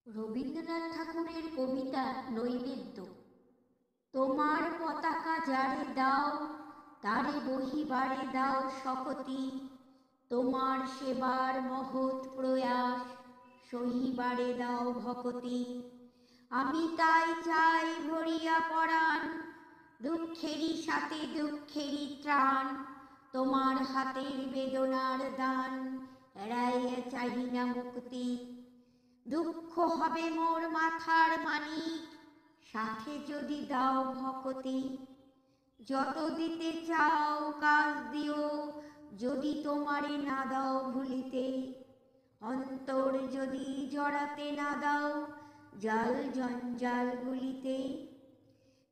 রবীন্দ্রনাথ ঠাকুরের কবিতা নৈবেদ্য। তোমার পতাকা যারে দাও, তারে বহিবারে দাও শপথি। তোমার সেবার মহৎ প্রয়াস, সহিবারে দাও ভকতি। আমি তাই চাই ভরিয়া পরাণ, দুঃখেরই সাথে দুঃখেরই ত্রাণ। তোমার হাতের বেদনার দান, এড়াইয়া চাহি না মুক্তি। দুঃখ হবে মোর মাথার মানিক, সাথে যদি দাও ভকতি। যত দিতে চাও কাজ দিও, যদি তোমারে না দাও ভুলিতে। অন্তর যদি জড়াতে না দাও, জাল জঞ্জাল গুলিতে।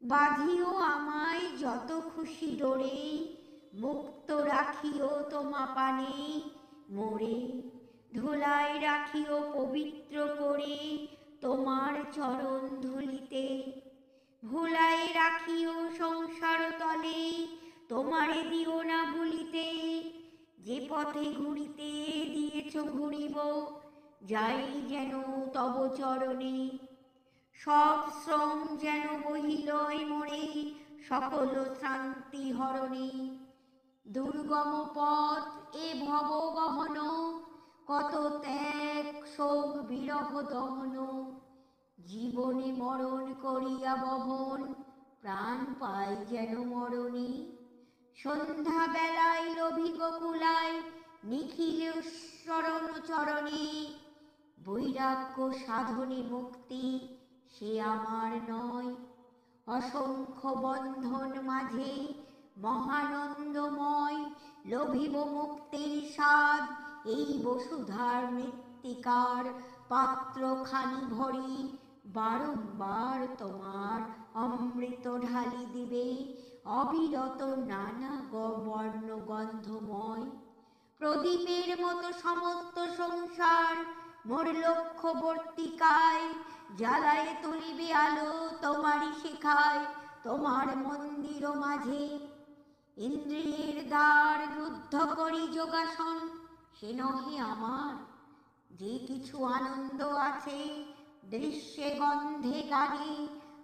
বাঁধিও আমায় যত খুশি ডোরে, মুক্ত রাখিও তোমা পানে। মোরে ধুলায় রাখিও পবিত্র করে, তোমার চরণ ধুলিতে। ভুলায় রাখিও সংসার তলে, তোমারে দিও না ভুলিতে। যে পথে ঘুরিতে দিয়েছ ঘুরিব, যাই যেন তব চরণে। সব শ্রম যেন বহিলয় মোরে, সকল শান্তি হরণে। দুর্গম পথ এ ভব গহন, কত ত্যাগ শোক বিরহ দহন। জীবনে মরণ করিয়া বহন, প্রাণ পাই যেন মরণে। সন্ধ্যা বেলায় লোভী গোকুলায়, নিখিল শরণ চরণে। বৈরাগ্য সাধনে মুক্তি, সে আমার নয়। অসংখ্য বন্ধন মাঝে মহানন্দময়, লোভিব মুক্তির স্বাদ। এই বসুধার মৃত্তিকার পাত্রখানি ভরি, বারংবার তোমার অমৃত ঢালি দিবে। অবিরত নানা বর্ণ গন্ধময়, প্রদীপের মতো সমস্ত সংসার মোর লক্ষ্যবর্তিকায়। জ্বালায় তুলিবে আলো তোমারই শিখায়, তোমার মন্দির মাঝে। ইন্দ্রিয়ের দ্বার রুদ্ধ করি যোগাসন, সে নহে আমার। যে কিছু আনন্দ আছে দৃশ্যে গন্ধে গানে,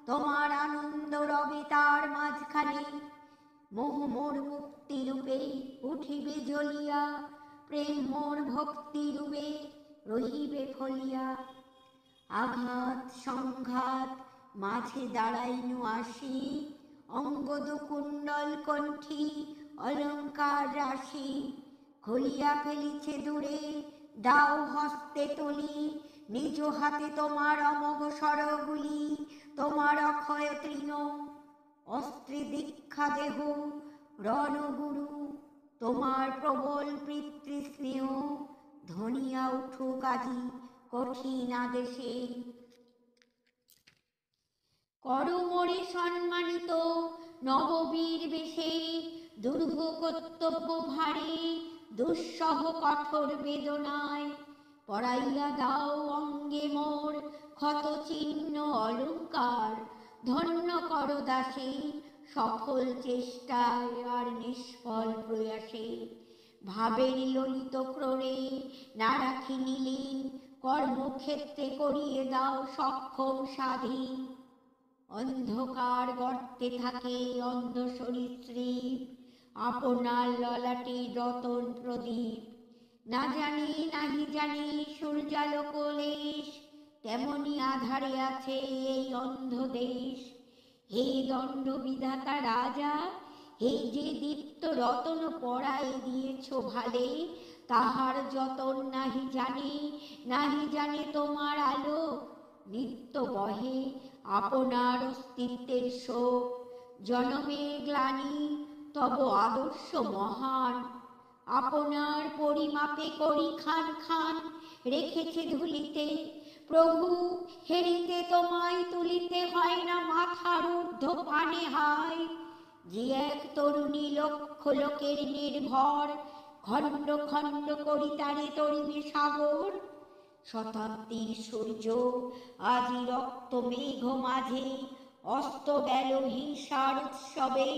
তোমার আনন্দ রবে তার মাঝখানে। মোহ মোর মুক্তি রূপে উঠিবে জ্বলিয়া, প্রেম মোর ভক্তি রূপে রহিবে ফলিয়া। আঘাত সংঘাত মাঝে দাঁড়াইনু আসি, অঙ্গদ কুণ্ডল কণ্ঠী অলঙ্কার রাশি। খুলিয়া ফেলিছে দূরে, দাও হস্তে তুলি। নিজ হাতে তোমার অমোঘ স্বরগুলি, তোমার অক্ষয় তৃণ। অস্ত্রে দীক্ষা দেহ রণগুরু, তোমার প্রবল পিতৃস্নেহ। ধনিয়া উঠুক আজি কঠিন আদেশে, করো মোরে সম্মানিত নববীর বেশে। দুর্ভ কর্তব্য ভারে, দুঃসহ কঠোর বেদনায়। পরাইয়া দাও অঙ্গে মোর ক্ষত চিহ্ন অলঙ্কার। ধন্য কর দাসে সফল চেষ্টায় আর নিষ্ফল প্রয়াসে। ভাবের ললিত ক্রোড়ে না রাখি নীলীন, কর্মক্ষেত্রে করিয়ে দাও সক্ষম স্বাধীন। অন্ধকার গর্তে থাকে অন্ধ সরীসৃপ, আপনার ললাটে রতন প্রদীপ। না জানি নাহি জানি সূর্যালোক লেশ, তেমনি আধারে আছে এই অন্ধ দেশ। হে দণ্ড বিধাতা রাজা, হে যে দীপ্ত রতন পরায় দিয়েছ ভালে। তাহার যতন নাহি জানে, নাহি জানে তোমার আলো। নিত্য বহে আপনার অস্তিত্বের শোক, জনমের গ্লানি তব আদর্শ মহান। আপনার পরিমাপে করি খান খান, রেখেছে ধুলিতে। প্রভু হেরিতে তোমায় তুলিতে হয় না মাথার ঊর্ধ্ব পানে হায়। যে এক তরুণী লক্ষ লোকের নির্ভর, খণ্ড খণ্ড করি তারে তরিবে সাগর। শতাব্দীর সূর্য আজি রক্ত মেঘ মাঝে, অস্ত গেল হিংসার উৎসবে।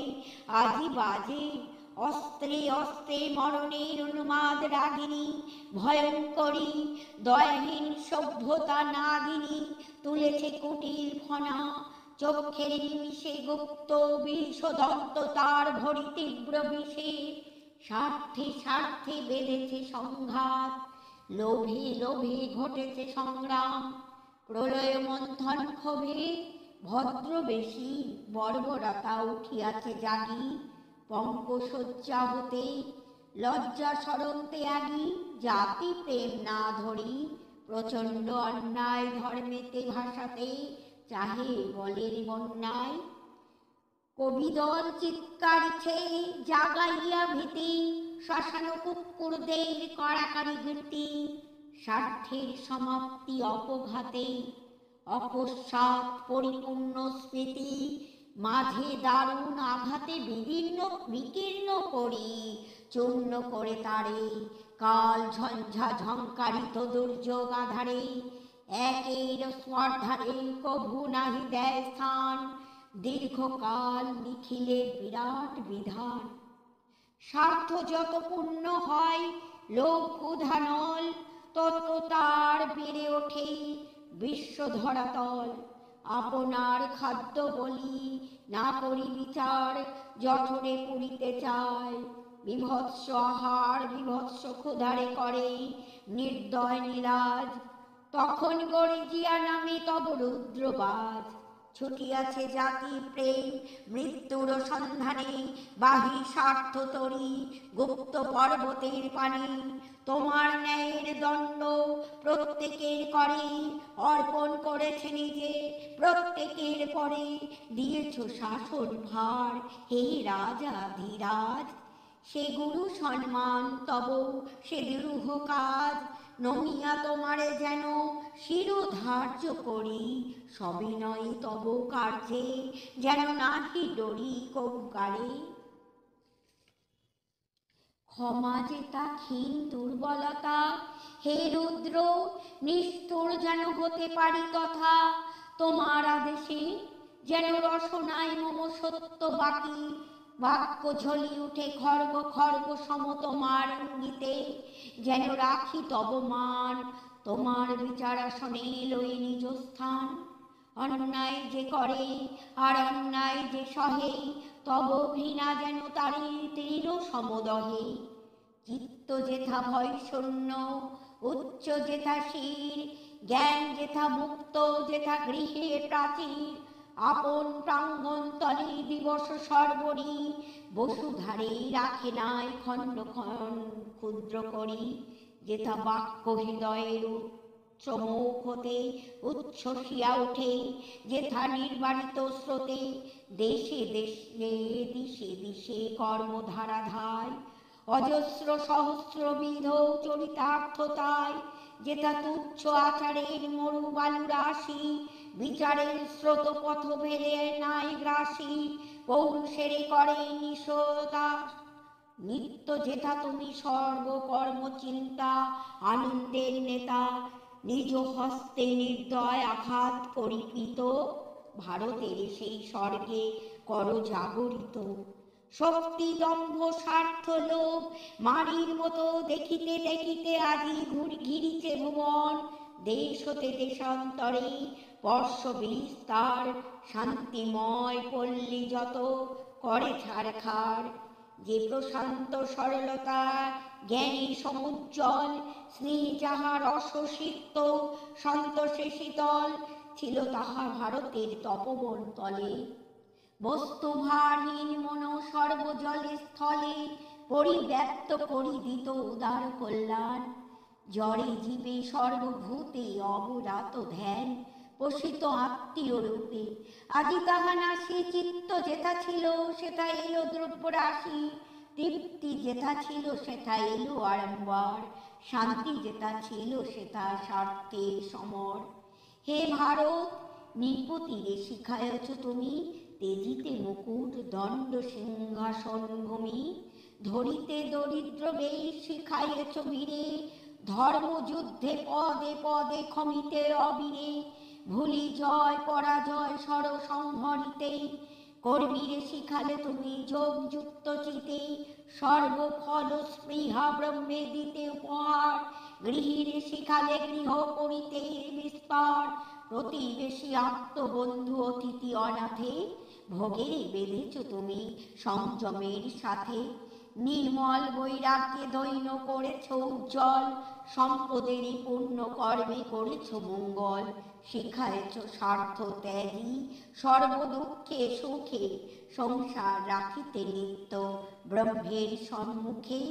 আজি বাজে অস্ত্রে অস্ত্রে মরণের উন্মাদ রাগিনী, ভয়ঙ্করী দয়াহীন সভ্যতা নাগিনী তুলেছে কুটির ফনা। চক্ষের নিমিষে গুপ্ত বিষদন্ত তার ভরি তীব্র বিষে, স্বার্থে স্বার্থে বেঁধেছে সংঘাত, লোভে লোভে ঘটেছে সংগ্রাম। প্রলয় মন্থন ক্ষোভে ভদ্রবেশী বর্বরতা উঠিয়াছে জাগি, পঙ্কশয্যা হতে লজ্জা সরন্তে আগি, জাতি প্রেম না ধরি প্রচণ্ড অন্যায় ধর্মেতে ভাষাতে চাহে বলের বন্যায়। কবিদল চিৎকারিছে জাগাইয়া ভীতি, শ্মশান কুকুরদের কড়াকারি গীতি, স্বার্থের সমাপ্তি অপঘাতে অকস্মাৎ পরিপূর্ণ স্মৃতি, মাঝে দারুণ আঘাতে বিভিন্ন বিকীর্ণ করি চূর্ণ করে তারে, কাল ঝঞ্ঝা ঝঙ্কারিত দুর্যোগ আধারে। একের স্পর্ধারে কভু নাহি দেয় স্থান, দীর্ঘকাল লিখিলে বিরাট বিধান। স্বার্থ যত পূর্ণ হয় লোভ ক্ষুধা নল, তত তার বেড়ে ওঠে বিশ্ব ধরাতল। আপনার খাদ্য বলি না করি বিচার, জঠরে পুরিতে চায় বিভৎস আহার, বিভৎস ক্ষুধারে করে নির্দয় নীলাজ। তখন গর্জিয়া নামে তব রুদ্রবাজ, ছুটিয়াছে জাতি প্রেম মৃত্যুর সন্ধানে, বাহি স্বার্থ তরি গুপ্ত পর্বতের পানে। তোমার ন্যায়ের দণ্ড প্রত্যেকের করে, অর্পণ করেছে নিজে প্রত্যেকের পরে, দিয়েছ শাসন ভার হে রাজা ধীরাজ। সে গুরু সম্মান তব সে দুরূহ কাজ, নমিয়া তোমারে যেন শিরোধার্য করি, সবিনয়ে তব কার্যে যেন নাহি ডরি কৌকারে। ক্ষমা যেতা ক্ষীণ দুর্বলতা হে রুদ্র, নিষ্ঠুর যেন হতে পারি তথা তোমার আদেশে, যেন রসনায় মম সত্য বাকি বাক্য ঝলি উঠে খর্গ খর্গ সম তোমার ইঙ্গিতে, যেন রাখি তব মান তোমার বিচারাসনে লই নিজ স্থান। অন্যায় যে করে আর অন্যায় যে সহে, তব ঘৃণা যেন তারে তীর সমদহে। চিত্ত যেথা ভয় শূন্য উচ্চ যেথা শির, জ্ঞান যেথা মুক্ত যেথা গৃহে প্রাচীর, আপন প্রাঙ্গণ তলে দিবস সর্বরি, বসুধারে রাখে নাই খণ্ড খণ্ড ক্ষুদ্র করি। যেথা বাক্য হৃদয়ের উচ্চমুখ হতে উচ্ছ্বসিয়া ওঠে, যেথা নির্বাণিত স্রোতে দেশে দেশে দিশে দিশে কর্মধারা ধায়, অজস্র সহস্রবিধ চরিতার্থতায়। যেথা তুচ্ছ আচারের মরু বালু রাশি, বিচারের স্রোত পথ ভেলে নাই গ্রাসী, পৌরুষের করে নিশোতা নিত্য। যেথা তুমি সর্বকর্ম চিন্তা আনন্দের নেতা, নিজ হস্তে নির্দয় আঘাত পরিকৃত, ভারতের সেই স্বর্গে কর জাগরিত। শক্তি দম্ভ স্বার্থ লোভ মারির মতো দেখিতে দেখিতে আজি ঘিরিছে ভুবন, দেশ হতে দেশান্তরে বর্ষ বিস্তার, শান্তিময় পল্লী যত করে ছারখার। যে প্রশান্ত সরলতা জ্ঞানী সমুজ্জ্বল, স্নেহ যাহা রসসিক্ত সন্তোষে শীতল, ছিল তাহা ভারতের তপবন তলে। বস্তু ভারহীন মন সর্বজলে স্থলে, পরিব্যাপ্ত করি দিত উদার কল্যাণ। জড়ে জীবে সর্বভূতে অবরাত ধ্যান, পোষিত আত্মীয় রূপে। আজি তাহা নাশি, চিত্ত যেথা ছিল সেথা এলো দ্রব্য রাশি, তৃপ্তি যেথা ছিল সেথা এলো আড়ম্বর, শান্তি যেথা ছিল সেথা স্বার্থের সমর। হে ভারত, নৃপতিরে শিখায়ছ তুমি তেজিতে মুকুট দণ্ড সিংহাসন ভূমি, ধরিতে দরিদ্র বেশ শিখাইয়েছ বীরে, ধর্মযুদ্ধে পদে পদে ক্ষমিতে অবীরে, ভুলি জয় পরাজয় সর সংহরিতে। কর্মীরে শিখালে তুমি যোগযুক্ত চিতে, সর্বফল স্পৃহা ব্রহ্মে দিতে উপহার, গৃহীরে শিখালে গৃহ করিতে বিস্তার, প্রতিবেশী আত্মবন্ধু অতিথি অনাথে, ভোগের বেঁধেছ তুমি সংযমের সাথে, নির্মল বৈরাগ্যে দৈন্য করেছ উজ্জ্বল, সম্পদেরই পূর্ণ কর্মে করেছ মঙ্গল, শিখায়েছ স্বার্থ ত্যাগী সর্বদুঃখে সুখে, সংসার রাখিতে নিত্য ব্রহ্মের সম্মুখে।